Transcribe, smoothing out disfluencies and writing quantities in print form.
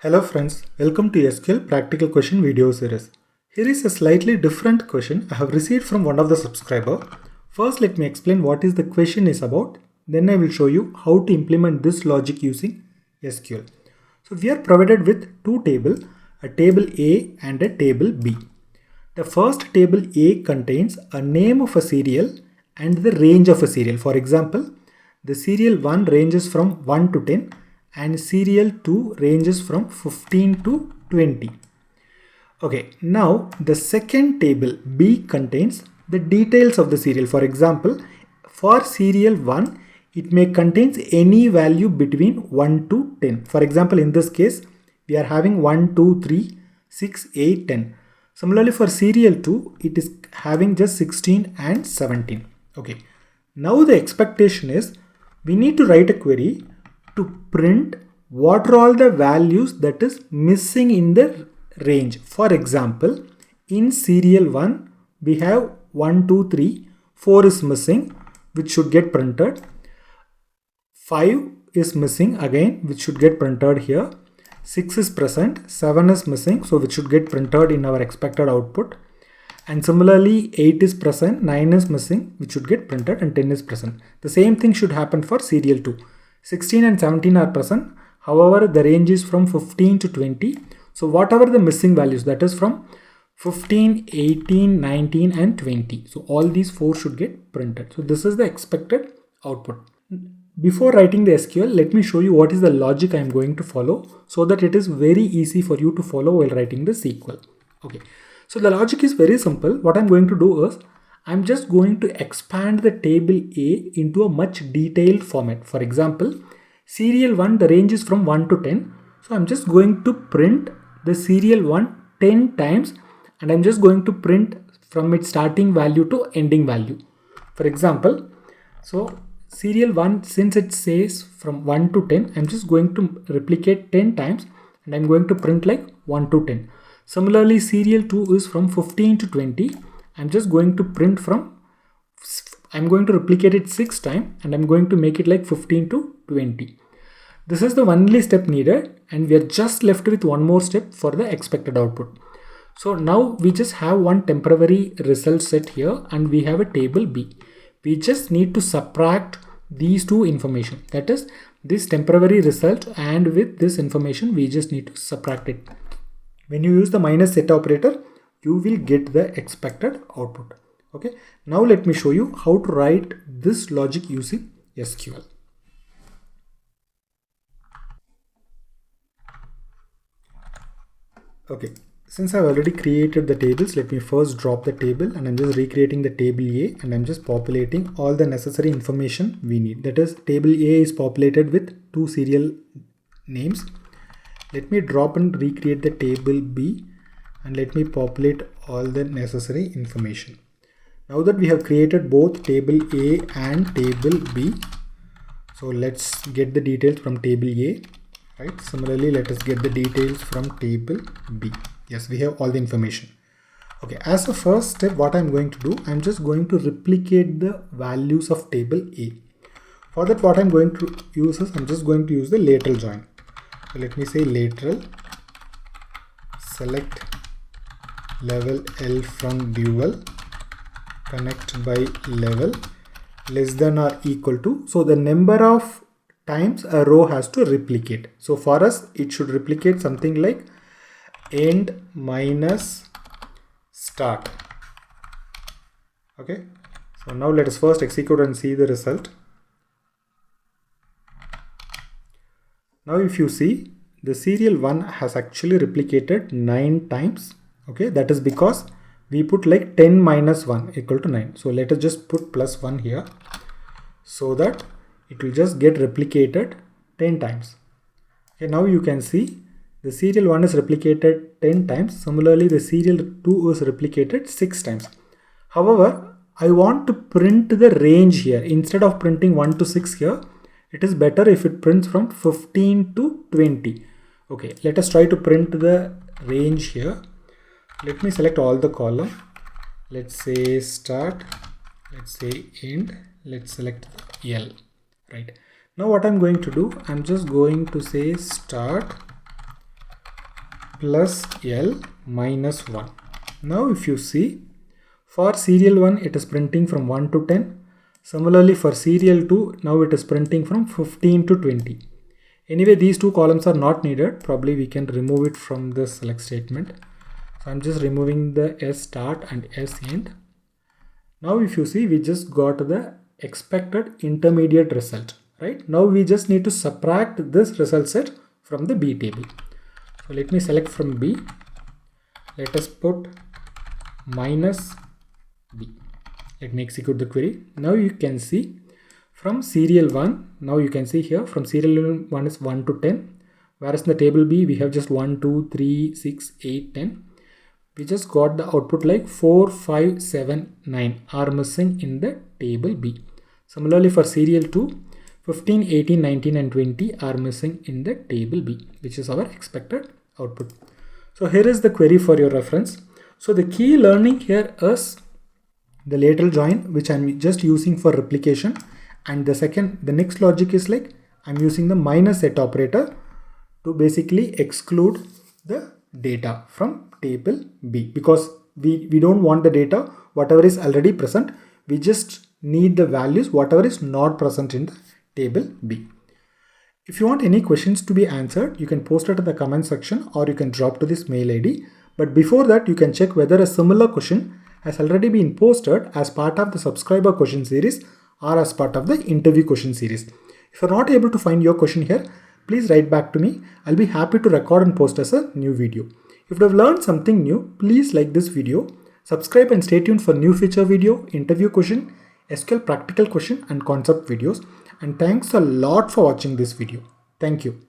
Hello friends, welcome to SQL Practical Question video series. Here is a slightly different question I have received from one of the subscriber. First let me explain what is the question is about. Then I will show you how to implement this logic using SQL. So we are provided with two tables, a table A and a table B. The first table A contains a name of a serial and the range of a serial. For example, the serial 1 ranges from 1 to 10 and serial 2 ranges from 15 to 20. Okay, now the second table B contains the details of the serial. For example, for serial 1, it may contain any value between 1 to 10. For example, in this case, we are having 1, 2, 3, 6, 8, 10. Similarly, for serial 2, it is having just 16 and 17. Okay, now the expectation is we need to write a query to print what are all the values that is missing in the range. For example, in serial 1, we have 1, 2, 3, 4 is missing, which should get printed. 5 is missing again, which should get printed here. 6 is present, 7 is missing, so which should get printed in our expected output. And similarly, 8 is present, 9 is missing, which should get printed, and 10 is present. The same thing should happen for serial 2. 16 and 17 are present. However, the range is from 15 to 20. So whatever the missing values, that is from 15, 18, 19 and 20. So all these 4 should get printed. So this is the expected output. Before writing the SQL, let me show you what is the logic I am going to follow so that it is very easy for you to follow while writing the SQL. Okay. So the logic is very simple. What I'm going to do is I'm just going to expand the table A into a much detailed format. For example, serial 1, the range is from 1 to 10. So I'm just going to print the serial 1 10 times and I'm just going to print from its starting value to ending value. For example, so serial 1, since it says from 1 to 10, I'm just going to replicate 10 times and I'm going to print like 1 to 10. Similarly, serial 2 is from 15 to 20. I'm just going to print from, I'm going to replicate it 6 times and I'm going to make it like 15 to 20. This is the only step needed and we are just left with one more step for the expected output. So now we just have one temporary result set here and we have a table B. We just need to subtract these two information, that is this temporary result, and with this information we just need to subtract it. When you use the minus set operator, you will get the expected output. Okay, now let me show you how to write this logic using SQL. Okay, since I've already created the tables, let me first drop the table and I'm just recreating the table A and I'm just populating all the necessary information we need. That is, table A is populated with 2 serial names. Let me drop and recreate the table B and let me populate all the necessary information. Now that we have created both table A and table B, so let's get the details from table A, right? Similarly, let us get the details from table B. Yes, we have all the information. Okay, as a first step, what I'm going to do, I'm just going to replicate the values of table A. For that, what I'm going to use is, I'm just going to use the lateral join. So let me say lateral select level L from dual connect by level less than or equal to, so the number of times a row has to replicate. So for us, it should replicate something like end minus start. Okay, so now let us first execute and see the result. Now if you see, the serial 1 has actually replicated 9 times. Okay, that is because we put like 10 minus 1 equal to 9. So let us just put plus 1 here so that it will just get replicated 10 times. Okay, now you can see the serial 1 is replicated 10 times. Similarly, the serial 2 is replicated 6 times. However, I want to print the range here. Instead of printing 1 to 6 here, it is better if it prints from 15 to 20. Okay, let us try to print the range here. Let me select all the column. Let's say start, let's say end, let's select L, right? Now what I'm going to do, I'm just going to say start plus L minus 1. Now if you see, for serial 1 it is printing from 1 to 10. Similarly for serial 2, now it is printing from 15 to 20. Anyway, these two columns are not needed. Probably we can remove it from the select statement. So I'm just removing the S start and S end. Now if you see, we just got the expected intermediate result, right? Now we just need to subtract this result set from the B table. So let me select from B. Let us put minus B. Let me execute the query. Now you can see from serial 1, now you can see here from serial 1 is 1 to 10, whereas in the table B we have just 1, 2, 3, 6, 8, 10. We just got the output like 4, 5, 7, 9 are missing in the table B. Similarly for serial 2, 15, 18, 19 and 20 are missing in the table B, which is our expected output. So here is the query for your reference. So the key learning here is the lateral join, which I'm just using for replication, and the next logic is like I'm using the minus set operator to basically exclude the data from table B, because we don't want the data whatever is already present. We just need the values whatever is not present in the table B. If you want any questions to be answered, you can post it in the comment section or you can drop to this mail ID. But before that, you can check whether a similar question has already been posted as part of the subscriber question series or as part of the interview question series. If you're not able to find your question here, please write back to me. I'll be happy to record and post as a new video. If you have learned something new, please like this video, subscribe and stay tuned for new feature video, interview question, SQL practical question and concept videos. And thanks a lot for watching this video. Thank you.